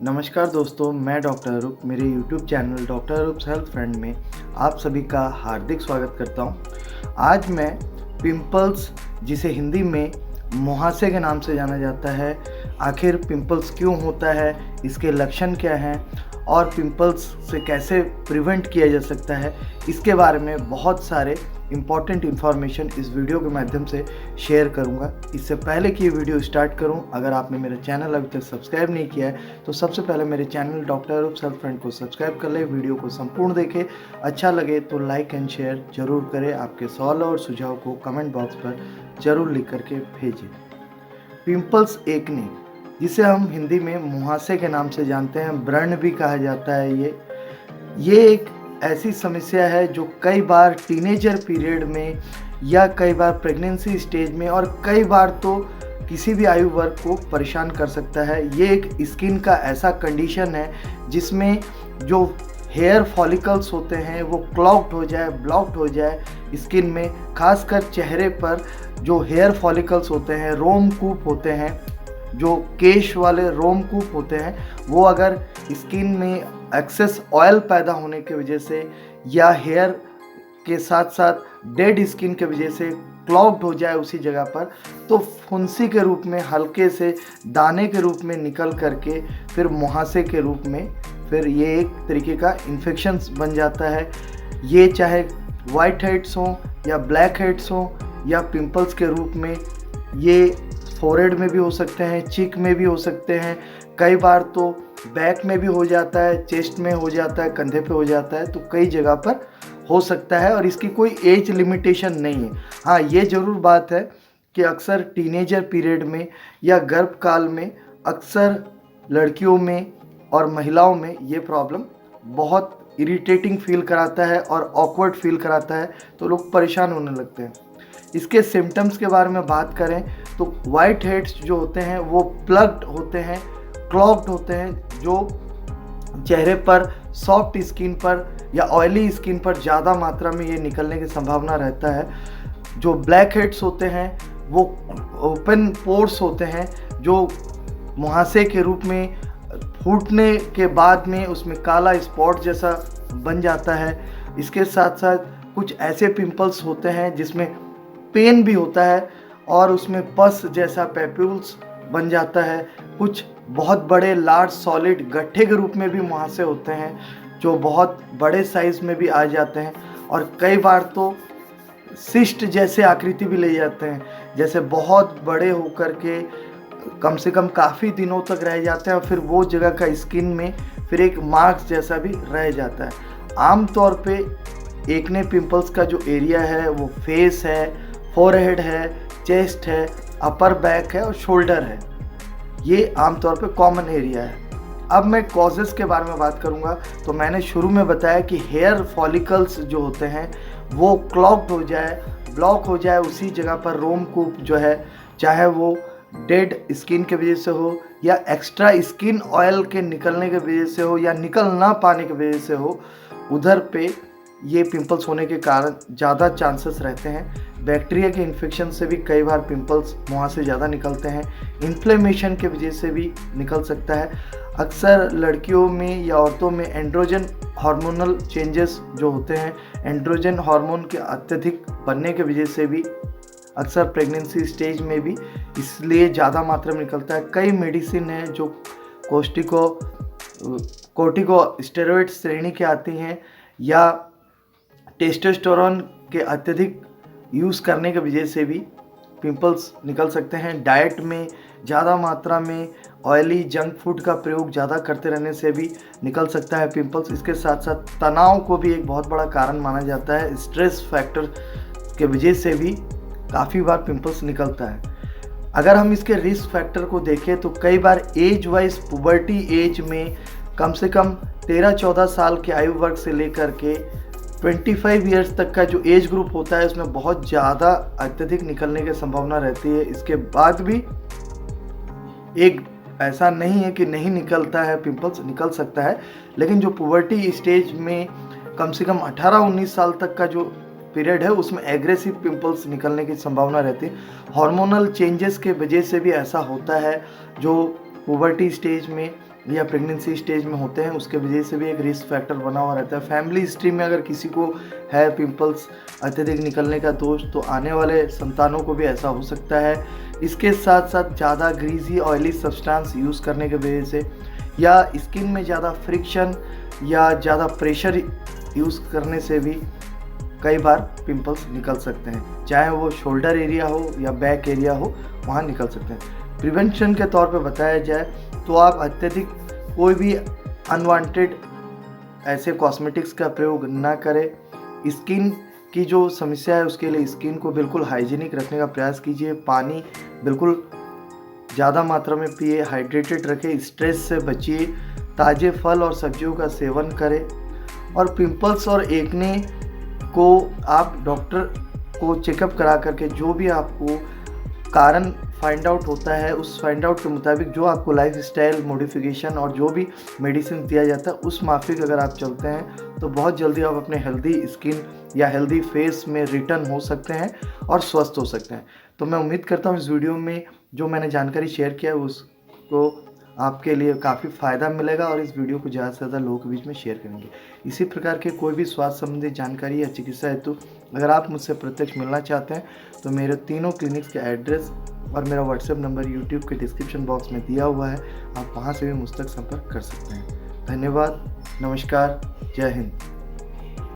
नमस्कार दोस्तों, मैं डॉक्टर अरूप मेरे YouTube channel doctor Arup's health friend में आप सभी का हार्दिक स्वागत करता हूं। आज मैं पिंपल्स, जिसे हिंदी में मुहासे के नाम से जाना जाता है, आखिर पिंपल्स क्यों होता है, इसके लक्षण क्या हैं और पिंपल्स से कैसे प्रिवेंट किया जा सकता है, इसके बारे में बहुत सारे इम्पॉर्टेंट इन्फॉर्मेशन इस वीडियो के माध्यम से शेयर करूंगा। इससे पहले कि ये वीडियो स्टार्ट करूं, अगर आपने मेरा चैनल अभी तक सब्सक्राइब नहीं किया है तो सबसे पहले मेरे channel doctor Arup's health friend को सब्सक्राइब कर लें, वीडियो को संपूर्ण देखें, अच्छा लगे तो लाइक एंड शेयर जरूर करें। आपके सवाल और सुझाव को कमेंट बॉक्स पर जरूर लिख करके भेजें। पिंपल्स एक्ने, जिसे हम हिंदी में मुहासे के नाम से जानते हैं, व्रण भी कहा जाता है, ये एक ऐसी समस्या है जो कई बार टीनेजर पीरियड में या कई बार प्रेगनेंसी स्टेज में और कई बार तो किसी भी आयु वर्ग को परेशान कर सकता है। ये एक स्किन का ऐसा कंडीशन है जिसमें जो हेयर फॉलिकल्स होते हैं वो क्लॉग्ड हो जाए, ब्लॉक्ड हो जाए स्किन में, खासकर चेहरे पर जो हेयर फॉलिकल्स होते हैं, रोमकूप होते हैं, जो केश वाले रोमकूप होते हैं, वो अगर स्किन में एक्सेस ऑयल पैदा होने की वजह से या हेयर के साथ साथ डेड स्किन के वजह से क्लॉग्ड हो जाए उसी जगह पर, तो फुंसी के रूप में, हल्के से दाने के रूप में निकल करके फिर मुहासे के रूप में फिर ये एक तरीके का इन्फेक्शन बन जाता है। ये चाहे वाइट हेड्स हों या ब्लैक हेड्स हों या पिंपल्स के रूप में, ये फोरहेड में भी हो सकते हैं, चीक में भी हो सकते हैं, कई बार तो बैक में भी हो जाता है, चेस्ट में हो जाता है, कंधे पे हो जाता है, तो कई जगह पर हो सकता है और इसकी कोई एज लिमिटेशन नहीं है। हाँ, ये ज़रूर बात है कि अक्सर टीनेजर पीरियड में या गर्भकाल में अक्सर लड़कियों में और महिलाओं में ये प्रॉब्लम बहुत इरिटेटिंग फील कराता है और ऑकवर्ड फील कराता है, तो लोग परेशान होने लगते हैं। इसके सिम्टम्स के बारे में बात करें तो वाइट हेड्स जो होते हैं वो प्लग्ड होते हैं, क्लॉग्ड होते हैं, जो चेहरे पर, सॉफ्ट स्किन पर या ऑयली स्किन पर ज़्यादा मात्रा में ये निकलने की संभावना रहता है। जो ब्लैक हेड्स होते हैं वो ओपन पोर्स होते हैं, जो मुहासे के रूप में फूटने के बाद में उसमें काला स्पॉट जैसा बन जाता है। इसके साथ साथ कुछ ऐसे पिंपल्स होते हैं जिसमें पेन भी होता है और उसमें पस जैसा पैप्यूल्स बन जाता है। कुछ बहुत बड़े लार्ज सॉलिड गड्ढे के रूप में भी मुहासे होते हैं जो बहुत बड़े साइज़ में भी आ जाते हैं और कई बार तो सिस्ट जैसे आकृति भी ले जाते हैं, जैसे बहुत बड़े होकर के कम से कम काफ़ी दिनों तक रह जाते हैं और फिर वो जगह का स्किन में फिर एक मार्क्स जैसा भी रह जाता है। आम तौर पे एक्ने पिंपल्स का जो एरिया है वो फेस है, फोरहेड है, चेस्ट है, अपर बैक है और शोल्डर है। ये आमतौर पे कॉमन एरिया है। अब मैं कॉजेज़ के बारे में बात करूँगा तो मैंने शुरू में बताया कि हेयर फॉलिकल्स जो होते हैं वो क्लॉग्ड हो जाए, ब्लॉक हो जाए उसी जगह पर, रोमकूप जो है, चाहे वो डेड स्किन के वजह से हो या एक्स्ट्रा स्किन ऑयल के निकलने के वजह से हो या निकल ना पाने की वजह से हो, उधर पे ये पिंपल्स होने के कारण ज़्यादा चांसेस रहते हैं। बैक्टीरिया के इन्फेक्शन से भी कई बार पिंपल्स मुहां से ज़्यादा निकलते हैं, इन्फ्लेमेशन के वजह से भी निकल सकता है। अक्सर लड़कियों में या औरतों में एंड्रोजन हार्मोनल चेंजेस जो होते हैं, एंड्रोजन हार्मोन के अत्यधिक बनने के वजह से भी अक्सर प्रेगनेंसी स्टेज में भी इसलिए ज़्यादा मात्रा में निकलता है। कई मेडिसिन हैं जो कोर्टिकोस्टेरॉइड श्रेणी के आती हैं या टेस्टोस्टेरोन के अत्यधिक यूज़ करने की वजह से भी पिंपल्स निकल सकते हैं। डाइट में ज़्यादा मात्रा में ऑयली जंक फूड का प्रयोग ज़्यादा करते रहने से भी निकल सकता है पिंपल्स। इसके साथ साथ तनाव को भी एक बहुत बड़ा कारण माना जाता है। स्ट्रेस फैक्टर के वजह से भी काफ़ी बार पिंपल्स निकलता है। अगर हम इसके रिस्क फैक्टर को देखें तो कई बार एज वाइज पुबर्टी एज में कम से कम 13-14 साल के आयु वर्ग से लेकर के 25 ईयर्स तक का जो एज ग्रुप होता है उसमें बहुत ज़्यादा अत्यधिक निकलने की संभावना रहती है। इसके बाद भी एक ऐसा नहीं है कि नहीं निकलता है, पिंपल्स निकल सकता है, लेकिन जो पुबर्टी स्टेज में कम से कम 18-19 साल तक का जो पीरियड है उसमें एग्रेसिव पिंपल्स निकलने की संभावना रहती है। हार्मोनल चेंजेस के वजह से भी ऐसा होता है। जो पुबर्टी स्टेज में या प्रेगनेंसी स्टेज में होते हैं, उसके वजह से भी एक रिस्क फैक्टर बना हुआ रहता है। फैमिली हिस्ट्री में अगर किसी को है पिंपल्स अत्यधिक निकलने का दोष, तो आने वाले संतानों को भी ऐसा हो सकता है। इसके साथ साथ ज़्यादा ग्रीजी ऑयली सब्सटेंस यूज़ करने की वजह से, या स्किन में ज़्यादा फ्रिक्शन या ज़्यादा प्रेशर यूज़ करने से भी कई बार पिंपल्स निकल सकते हैं, चाहे वो शोल्डर एरिया हो या बैक एरिया हो, वहाँ निकल सकते हैं। प्रिवेंशन के तौर पे बताया जाए तो आप अत्यधिक कोई भी अनवांटेड ऐसे कॉस्मेटिक्स का प्रयोग ना करें। स्किन की जो समस्या है उसके लिए स्किन को बिल्कुल हाइजीनिक रखने का प्रयास कीजिए। पानी बिल्कुल ज़्यादा मात्रा में पिए, हाइड्रेटेड रखें, स्ट्रेस से बचिए, ताज़े फल और सब्जियों का सेवन करें। और पिंपल्स और एक्ने को आप डॉक्टर को चेकअप करा करके जो भी आपको कारण फाइंड आउट होता है, उस फाइंड आउट के मुताबिक जो आपको लाइफ स्टाइल मॉडिफिकेशन और जो भी मेडिसिन दिया जाता है उस माफिक अगर आप चलते हैं तो बहुत जल्दी आप अपने हेल्दी स्किन या हेल्दी फेस में रिटर्न हो सकते हैं और स्वस्थ हो सकते हैं। तो मैं उम्मीद करता हूँ इस वीडियो में जो मैंने जानकारी शेयर किया है उसको आपके लिए काफ़ी फ़ायदा मिलेगा, और इस वीडियो को ज़्यादा से ज़्यादा लोगों के बीच में शेयर करेंगे। इसी प्रकार के कोई भी स्वास्थ्य संबंधी जानकारी या चिकित्सा हेतु अगर आप मुझसे प्रत्यक्ष मिलना चाहते हैं तो मेरे तीनों क्लिनिक्स के एड्रेस और मेरा व्हाट्सएप नंबर यूट्यूब के डिस्क्रिप्शन बॉक्स में दिया हुआ है, आप वहाँ से भी मुझ तक संपर्क कर सकते हैं। धन्यवाद, नमस्कार, जय हिंद।